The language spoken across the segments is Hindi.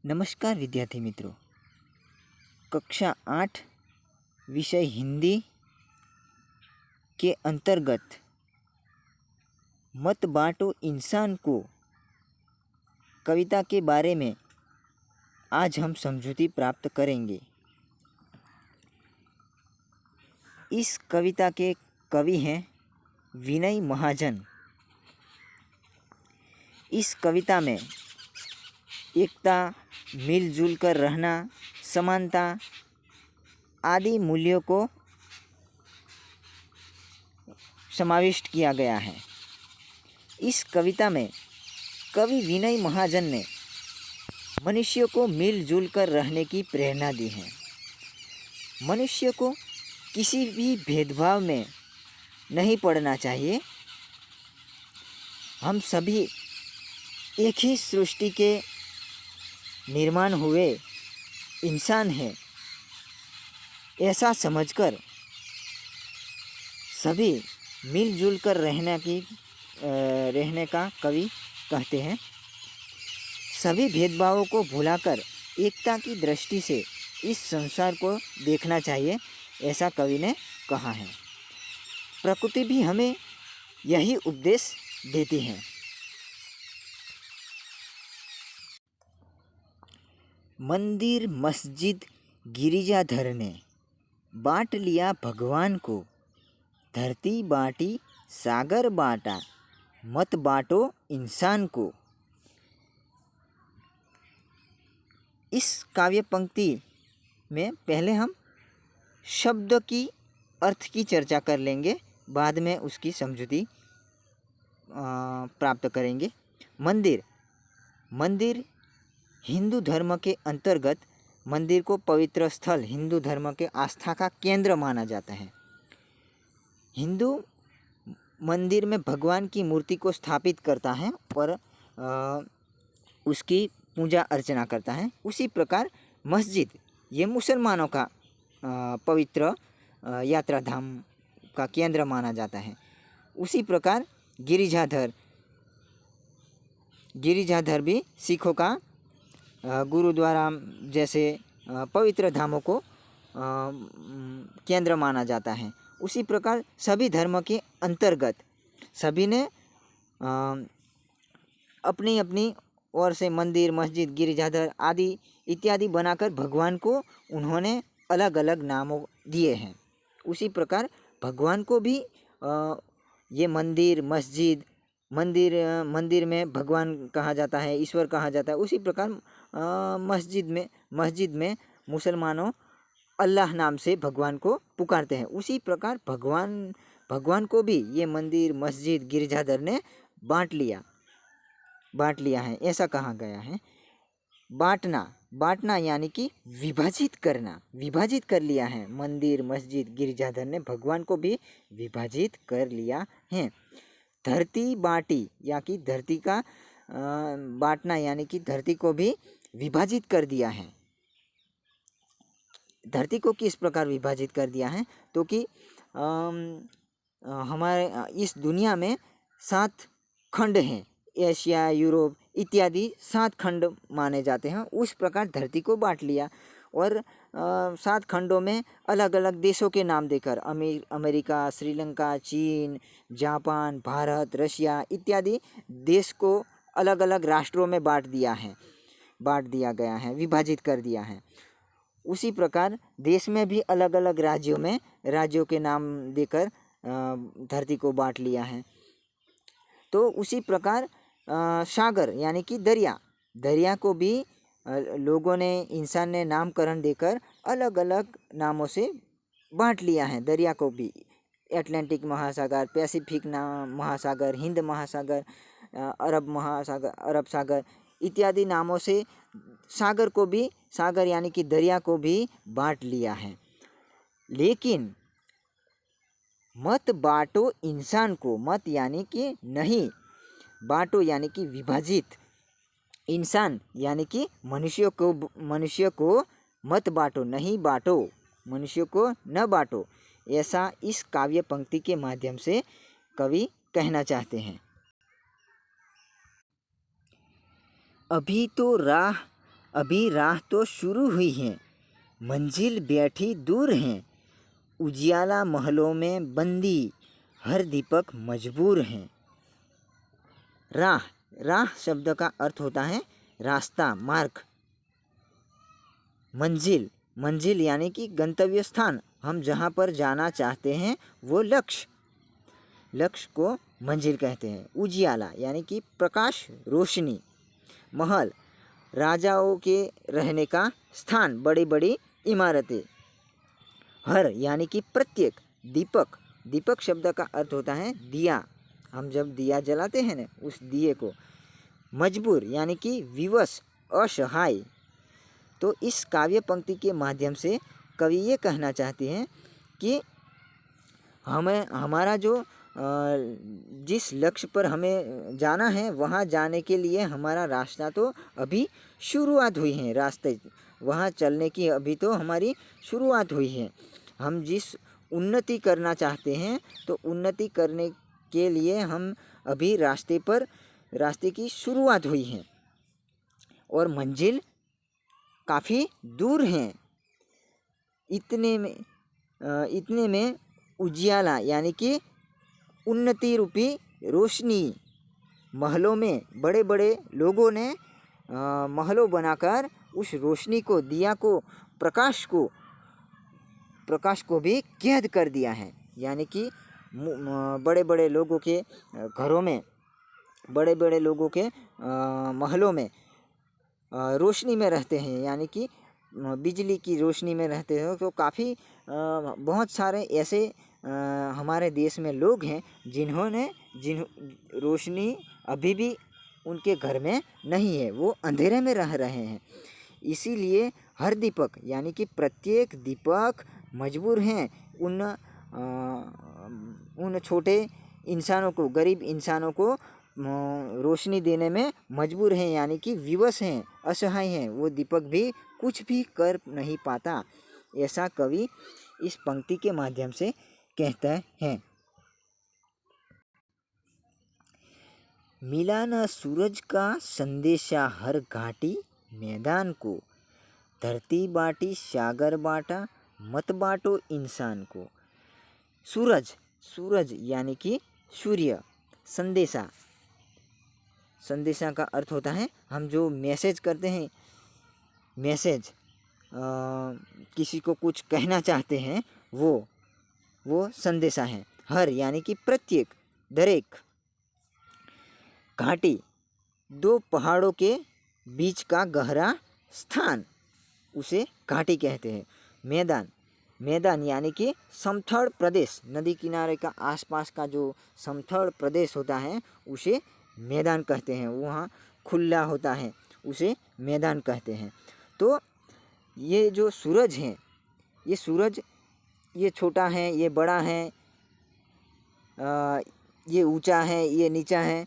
नमस्कार विद्यार्थी मित्रों। कक्षा 8 विषय हिंदी के अंतर्गत मत बांटो इंसान को कविता के बारे में आज हम समझूती प्राप्त करेंगे। इस कविता के कवि हैं विनय महाजन। इस कविता में एकता, मिलजुल कर रहना, समानता आदि मूल्यों को समाविष्ट किया गया है। इस कविता में कवि विनय महाजन ने मनुष्य को मिलजुल कर रहने की प्रेरणा दी है। मनुष्य को किसी भी भेदभाव में नहीं पड़ना चाहिए। हम सभी एक ही सृष्टि के निर्माण हुए इंसान हैं, ऐसा समझकर सभी मिलजुल कर रहने का कवि कहते हैं। सभी भेदभावों को भुलाकर एकता की दृष्टि से इस संसार को देखना चाहिए, ऐसा कवि ने कहा है। प्रकृति भी हमें यही उपदेश देती है। मंदिर, मस्जिद, गिरिजाधर ने बांट लिया भगवान को, धरती बांटी सागर बांटा, मत बांटो इंसान को। इस काव्य पंक्ति में पहले हम शब्द की अर्थ की चर्चा कर लेंगे, बाद में उसकी समझूती प्राप्त करेंगे। मंदिर, मंदिर हिंदू धर्म के अंतर्गत मंदिर को पवित्र स्थल, हिंदू धर्म के आस्था का केंद्र माना जाता है। हिंदू मंदिर में भगवान की मूर्ति को स्थापित करता है और उसकी पूजा अर्चना करता है। उसी प्रकार मस्जिद ये मुसलमानों का पवित्र यात्रा धाम का केंद्र माना जाता है। उसी प्रकार गिरिजाधर भी सिखों का गुरुद्वारा जैसे पवित्र धामों को केंद्र माना जाता है। उसी प्रकार सभी धर्म के अंतर्गत सभी ने अपनी अपनी ओर से मंदिर, मस्जिद, गिरिजाधर आदि इत्यादि बनाकर भगवान को उन्होंने अलग अलग नामों दिए हैं। उसी प्रकार भगवान को भी ये मंदिर, मस्जिद, मंदिर में भगवान कहा जाता है, ईश्वर कहा जाता है। उसी प्रकार मस्जिद में मुसलमानों अल्लाह नाम से भगवान को पुकारते हैं। उसी प्रकार भगवान को भी ये मंदिर, मस्जिद, गिरजाधर ने बांट लिया है, ऐसा कहा गया है। बांटना यानी कि विभाजित कर लिया है। मंदिर, मस्जिद, गिरजाधर ने भगवान को भी विभाजित कर लिया है। धरती बांटी या कि धरती का बांटना यानी कि धरती को भी विभाजित कर दिया है। धरती को किस प्रकार विभाजित कर दिया है? तो कि हमारे इस दुनिया में 7 खंड हैं, एशिया, यूरोप इत्यादि 7 खंड माने जाते हैं। उस प्रकार धरती को बांट लिया और 7 खंडों में अलग अलग देशों के नाम देकर अमेरिका, श्रीलंका, चीन, जापान, भारत, रशिया इत्यादि देश को अलग अलग राष्ट्रों में बांट दिया गया है, विभाजित कर दिया है। उसी प्रकार देश में भी अलग अलग राज्यों के नाम देकर धरती को बांट लिया है। तो उसी प्रकार सागर यानी कि दरिया को भी लोगों ने, इंसान ने नामकरण देकर अलग अलग नामों से बांट लिया है। दरिया को भी अटलांटिक महासागर, पैसिफिक महासागर, हिंद महासागर, अरब सागर इत्यादि नामों से सागर यानी कि दरिया को भी बांट लिया है। लेकिन मत बांटो इंसान को, मत यानी कि नहीं, बांटो यानी कि विभाजित, इंसान यानी कि मनुष्य को मत बांटो, नहीं बांटो, मनुष्य को न बांटो, ऐसा इस काव्य पंक्ति के माध्यम से कवि कहना चाहते हैं। अभी तो राह अभी राह तो शुरू हुई है, मंजिल बैठी दूर है, उजियाला महलों में बंदी, हर दीपक मजबूर हैं। राह, राह शब्द का अर्थ होता है रास्ता, मार्ग। मंजिल, मंजिल यानी कि गंतव्य स्थान, हम जहाँ पर जाना चाहते हैं वो लक्ष्य, लक्ष्य को मंजिल कहते हैं। उजियाला यानी कि प्रकाश, रोशनी। महल, राजाओं के रहने का स्थान, बड़ी बड़ी इमारतें। हर यानी कि प्रत्येक। दीपक, दीपक शब्द का अर्थ होता है दिया, हम जब दिया जलाते हैं ना उस दिए को। मजबूर यानी कि विवश, असहाय। तो इस काव्य पंक्ति के माध्यम से कवि ये कहना चाहते हैं कि हमें हमारा जो जिस लक्ष्य पर हमें जाना है वहाँ जाने के लिए हमारा रास्ता तो अभी शुरुआत हुई है, रास्ते वहाँ चलने की अभी तो हमारी शुरुआत हुई है। हम जिस उन्नति करना चाहते हैं तो उन्नति करने के लिए हम अभी रास्ते की शुरुआत हुई है और मंजिल काफ़ी दूर हैं। इतने में उजियाला यानी कि उन्नति रूपी रोशनी, महलों में बड़े बड़े लोगों ने महलों बनाकर उस रोशनी को, दिया को, प्रकाश को भी कैद कर दिया है। यानी कि बड़े बड़े लोगों के घरों में, बड़े बड़े लोगों के महलों में रोशनी में रहते हैं, यानी कि बिजली की रोशनी में रहते हो। तो काफ़ी बहुत सारे ऐसे हमारे देश में लोग हैं जिन रोशनी अभी भी उनके घर में नहीं है, वो अंधेरे में रह रहे हैं। इसीलिए हर दीपक यानी कि प्रत्येक दीपक मजबूर हैं उन छोटे इंसानों को, गरीब इंसानों को रोशनी देने में मजबूर हैं, यानी कि विवश हैं, असहाय हैं। वो दीपक भी कुछ भी कर नहीं पाता, ऐसा कवि इस पंक्ति के माध्यम से कहता है। मिला न सूरज का संदेशा हर घाटी मैदान को, धरती बाटी सागर बाटा, मत बाटो इंसान को। सूरज, सूरज यानी कि सूर्य। संदेशा, संदेशा का अर्थ होता है हम जो मैसेज करते हैं, मैसेज किसी को कुछ कहना चाहते हैं वो संदेशा है। हर यानी कि प्रत्येक, दरेक। घाटी, दो पहाड़ों के बीच का गहरा स्थान, उसे घाटी कहते हैं। मैदान, मैदान यानी कि समथल प्रदेश, नदी किनारे का आसपास का जो समथल प्रदेश होता है उसे मैदान कहते हैं। वहाँ खुला होता है उसे मैदान कहते हैं। तो ये जो सूरज है, ये सूरज, ये छोटा है, ये बड़ा है, ये ऊंचा है, ये नीचा है,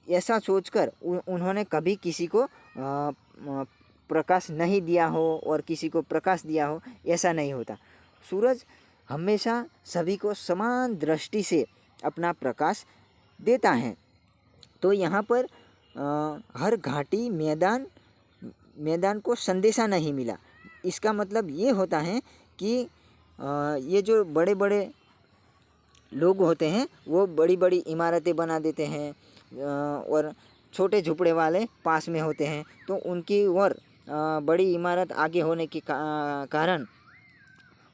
ऐसा सोचकर उन्होंने कभी किसी को प्रकाश नहीं दिया हो और किसी को प्रकाश दिया हो, ऐसा नहीं होता। सूरज हमेशा सभी को समान दृष्टि से अपना प्रकाश देता है। तो यहाँ पर हर घाटी मैदान को संदेशा नहीं मिला। इसका मतलब ये होता है कि ये जो बड़े बड़े लोग होते हैं वो बड़ी बड़ी इमारतें बना देते हैं और छोटे झुपड़े वाले पास में होते हैं, तो उनकी और बड़ी इमारत आगे होने के कारण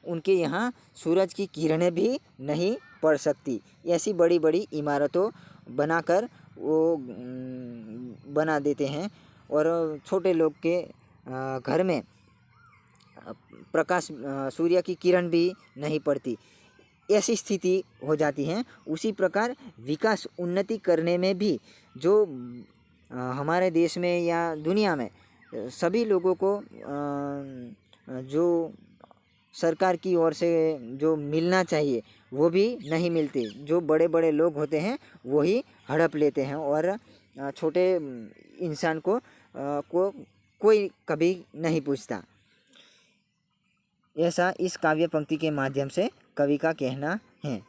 उनके यहाँ सूरज की किरणें भी नहीं पड़ सकती। ऐसी बड़ी बड़ी इमारतों बनाकर वो बना देते हैं और छोटे लोग के घर में प्रकाश, सूर्य की किरण भी नहीं पड़ती, ऐसी स्थिति हो जाती है। उसी प्रकार विकास, उन्नति करने में भी जो हमारे देश में या दुनिया में सभी लोगों को जो सरकार की ओर से जो मिलना चाहिए वो भी नहीं मिलते। जो बड़े बड़े लोग होते हैं वही हड़प लेते हैं और छोटे इंसान को कोई कभी नहीं पूछता। ऐसा इस काव्य पंक्ति के माध्यम से कवि का कहना है।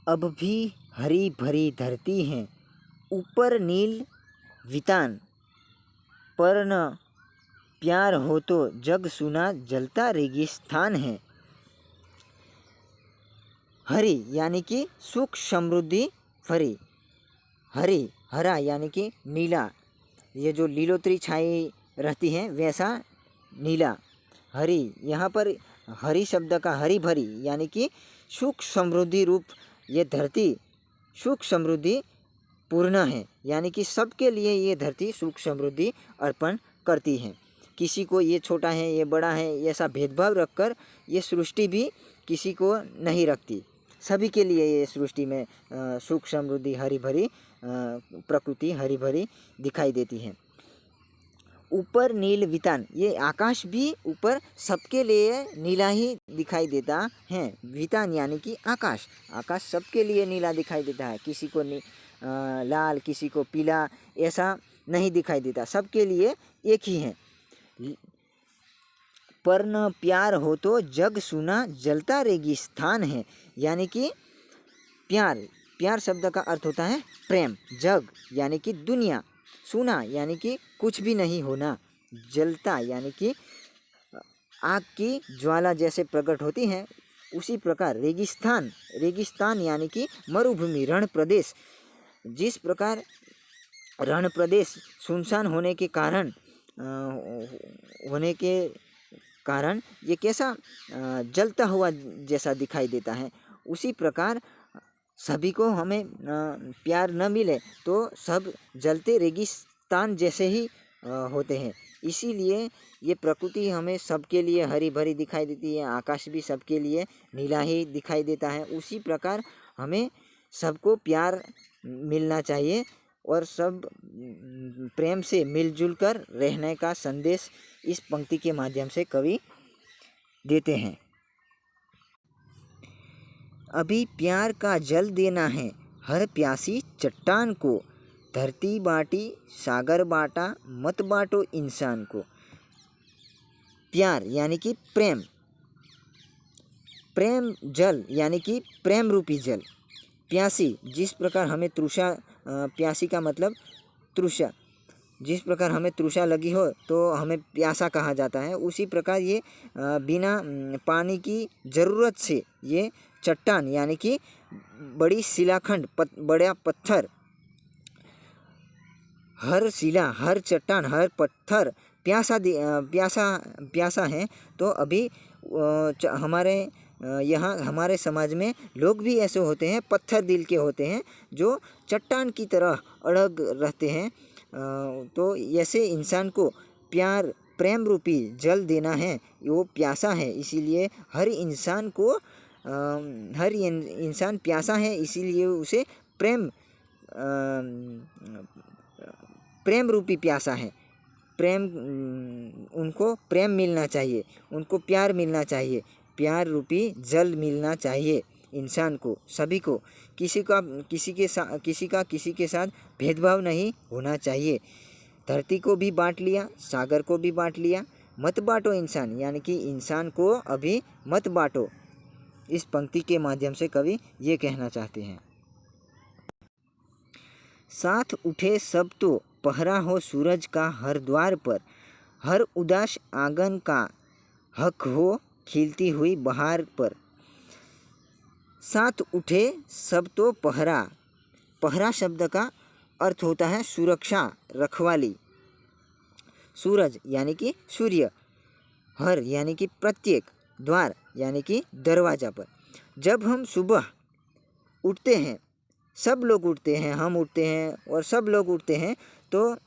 अब भी हरी भरी धरती है, ऊपर नील वितान, पर न प्यार हो तो जग सुना जलता रेगिस्तान है। हरी यानी कि सुख समृद्धि भरी, हरी हरा यानी कि नीला, ये जो लीलोतरी छाई रहती है वैसा नीला। हरी, यहाँ पर हरी शब्द का हरी भरी यानी कि सुख समृद्धि रूप ये धरती सुख समृद्धि पूर्ण है, यानी कि सबके लिए ये धरती सुख समृद्धि अर्पण करती है। किसी को ये छोटा है ये बड़ा है ऐसा भेदभाव रखकर ये सृष्टि भी किसी को नहीं रखती। सभी के लिए ये सृष्टि में सुख समृद्धि हरी भरी प्रकृति हरी भरी दिखाई देती है। ऊपर नील वितान, ये आकाश भी ऊपर सबके लिए नीला ही दिखाई देता है। वितान यानी कि आकाश, आकाश सबके लिए नीला दिखाई देता है। किसी को लाल, किसी को पीला ऐसा नहीं दिखाई देता, सबके लिए एक ही है। पर न प्यार हो तो जग सुना जलता रेगिस्तान है, यानी कि प्यार, प्यार शब्द का अर्थ होता है प्रेम। जग यानी कि दुनिया, सुना यानी कि कुछ भी नहीं होना, जलता यानी कि आग की ज्वाला जैसे प्रकट होती है उसी प्रकार रेगिस्तान, रेगिस्तान यानी कि मरुभूमि रण प्रदेश। जिस प्रकार रण प्रदेश सुनसान होने के कारण ये कैसा जलता हुआ जैसा दिखाई देता है, उसी प्रकार सभी को हमें प्यार न मिले तो सब जलते रेगिस्तान जैसे ही होते हैं। इसीलिए ये प्रकृति हमें सबके लिए हरी भरी दिखाई देती है, आकाश भी सबके लिए नीला ही दिखाई देता है। उसी प्रकार हमें सबको प्यार मिलना चाहिए और सब प्रेम से मिलजुल कर रहने का संदेश इस पंक्ति के माध्यम से कवि देते हैं। अभी प्यार का जल देना है हर प्यासी चट्टान को, धरती बाटी सागर बाटा मत बाटो इंसान को। प्यार यानी कि प्रेम, प्रेम जल यानी कि प्रेम रूपी जल। प्यासी, जिस प्रकार हमें तृषा, प्यासी का मतलब तृषा, जिस प्रकार हमें तृषा लगी हो तो हमें प्यासा कहा जाता है, उसी प्रकार ये बिना पानी की ज़रूरत से ये चट्टान यानी कि बड़ी शिलाखंड बड़ा पत्थर, हर शिला हर चट्टान हर पत्थर प्यासा है। तो अभी हमारे यहाँ हमारे समाज में लोग भी ऐसे होते हैं, पत्थर दिल के होते हैं जो चट्टान की तरह अड़ग रहते हैं। तो ऐसे इंसान को प्यार प्रेम रूपी जल देना है, वो प्यासा है। इसीलिए हर इंसान को हर इंसान प्यासा है, इसीलिए उसे प्रेम रूपी प्यासा है। प्रेम, उनको प्रेम मिलना चाहिए, उनको प्यार मिलना चाहिए, प्यार रूपी जल मिलना चाहिए इंसान को, सभी को। किसी का किसी के साथ भेदभाव नहीं होना चाहिए। धरती को भी बांट लिया, सागर को भी बांट लिया, मत बांटो इंसान, यानी कि इंसान को अभी मत बांटो। इस पंक्ति के माध्यम से कवि ये कहना चाहते हैं। साथ उठे सब तो पहरा हो सूरज का हर द्वार पर, हर उदास आंगन का हक हो खिलती हुई बहार पर। साथ उठे सब तो पहरा, पहरा शब्द का अर्थ होता है सुरक्षा, रखवाली। सूरज यानी कि सूर्य, हर यानी कि प्रत्येक, द्वार यानी कि दरवाजा पर। जब हम सुबह उठते हैं, सब लोग उठते हैं, हम उठते हैं और सब लोग उठते हैं, तो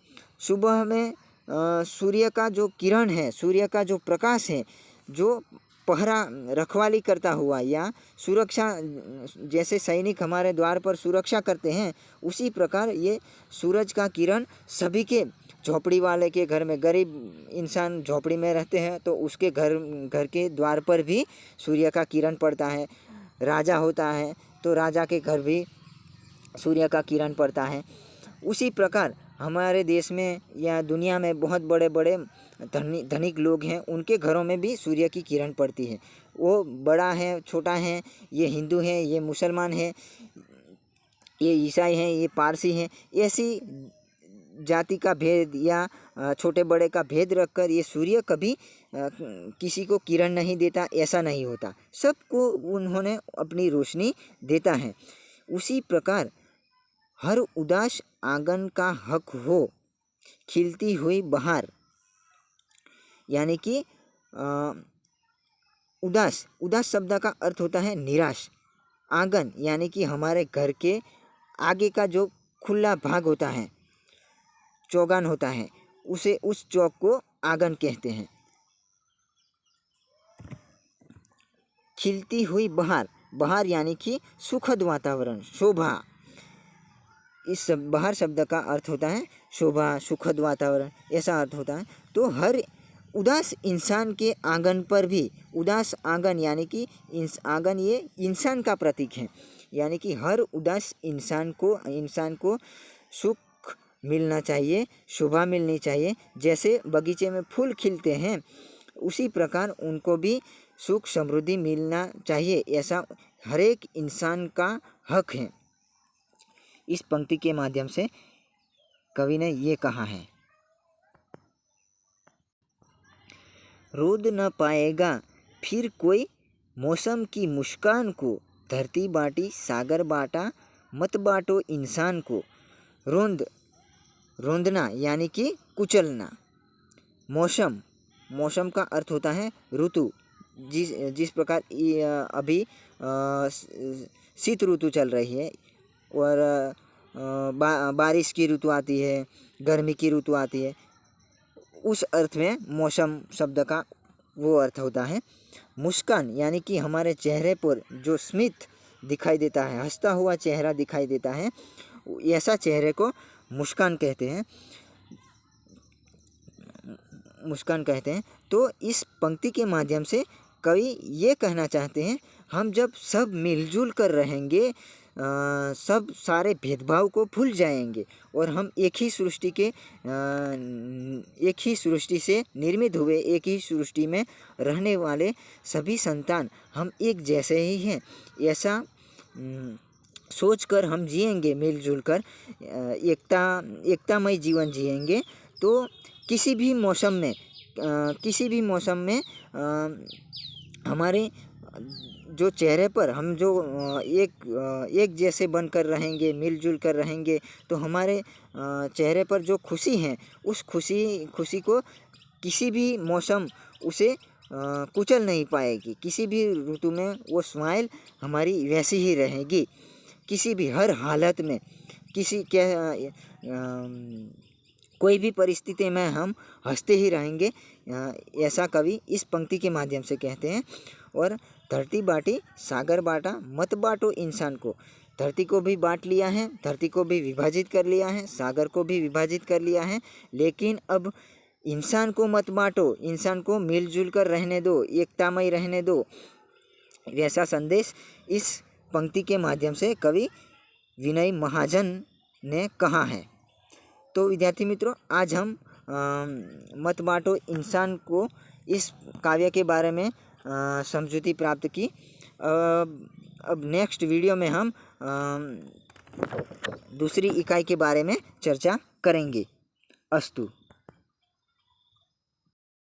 सुबह में सूर्य का जो किरण है, सूर्य का जो प्रकाश है, जो पहरा रखवाली करता हुआ या सुरक्षा, जैसे सैनिक हमारे द्वार पर सुरक्षा करते हैं, उसी प्रकार ये सूरज का किरण सभी के, झोपड़ी वाले के घर में, गरीब इंसान झोपड़ी में रहते हैं तो उसके घर के द्वार पर भी सूर्य का किरण पड़ता है। राजा होता है तो राजा के घर भी सूर्य का किरण पड़ता है। उसी प्रकार हमारे देश में या दुनिया में बहुत बड़े बड़े धनिक लोग हैं, उनके घरों में भी सूर्य की किरण पड़ती है। वो बड़ा है छोटा है, ये हिंदू है ये मुसलमान है, ये ईसाई हैं, ये पारसी हैं, ऐसी जाति का भेद या छोटे बड़े का भेद रखकर ये सूर्य कभी किसी को किरण नहीं देता, ऐसा नहीं होता। सबको उन्होंने अपनी रोशनी देता है। उसी प्रकार हर उदास आंगन का हक हो खिलती हुई बहार, यानी कि उदास, उदास शब्द का अर्थ होता है निराश। आंगन यानी कि हमारे घर के आगे का जो खुला भाग होता है, चौगान होता है, उसे उस चौक को आंगन कहते हैं। खिलती हुई बहार, बहार यानी कि सुखद वातावरण, शोभा। इस बहार शब्द का अर्थ होता है शोभा, सुखद वातावरण, ऐसा अर्थ होता है। तो हर उदास इंसान के आंगन पर भी, उदास आंगन यानी कि आंगन ये इंसान का प्रतीक है, यानी कि हर उदास इंसान को सुख मिलना चाहिए, शोभा मिलनी चाहिए। जैसे बगीचे में फूल खिलते हैं, उसी प्रकार उनको भी सुख समृद्धि मिलना चाहिए, ऐसा हर एक इंसान का हक है। इस पंक्ति के माध्यम से कवि ने ये कहा है, रोद न पाएगा फिर कोई मौसम की मुस्कान को, धरती बाटी सागर बाटा मत बाटो इंसान को। रोंदना यानी कि कुचलना। मौसम, मौसम का अर्थ होता है ऋतु। जिस प्रकार अभी शीत ऋतु चल रही है और बारिश की ऋतु आती है, गर्मी की ऋतु आती है, उस अर्थ में मौसम शब्द का वो अर्थ होता है। मुस्कान यानी कि हमारे चेहरे पर जो स्मित दिखाई देता है, हंसता हुआ चेहरा दिखाई देता है, ऐसा चेहरे को मुस्कान कहते हैं, मुस्कान कहते हैं। तो इस पंक्ति के माध्यम से कवि ये कहना चाहते हैं, हम जब सब मिलजुल कर रहेंगे, सब सारे भेदभाव को भूल जाएंगे और हम एक ही सृष्टि से निर्मित हुए, एक ही सृष्टि में रहने वाले सभी संतान हम एक जैसे ही हैं, ऐसा सोचकर हम जिएंगे मिलजुल कर, एकतामय जीवन जिएंगे। तो किसी भी मौसम में हमारे जो चेहरे पर हम जो एक जैसे बनकर रहेंगे, मिलजुल कर रहेंगे, तो हमारे चेहरे पर जो खुशी है, उस खुशी को किसी भी मौसम उसे कुचल नहीं पाएगी। किसी भी ऋतु में वो स्माइल हमारी वैसी ही रहेगी, किसी भी हर हालत में, कोई भी परिस्थिति में हम हंसते ही रहेंगे, ऐसा कवि इस पंक्ति के माध्यम से कहते हैं। और धरती बाटी सागर बाटा मत बाटो इंसान को, धरती को भी बांट लिया है, धरती को भी विभाजित कर लिया है, सागर को भी विभाजित कर लिया है, लेकिन अब इंसान को मत बांटो, इंसान को मिलजुल कर रहने दो, एकतामय रहने दो, ऐसा संदेश इस पंक्ति के माध्यम से कवि विनय महाजन ने कहा है। तो विद्यार्थी मित्रों, आज हम मत बांटो इंसान को इस काव्य के बारे में समझूती प्राप्त की। अब नेक्स्ट वीडियो में हम दूसरी इकाई के बारे में चर्चा करेंगे। अस्तु।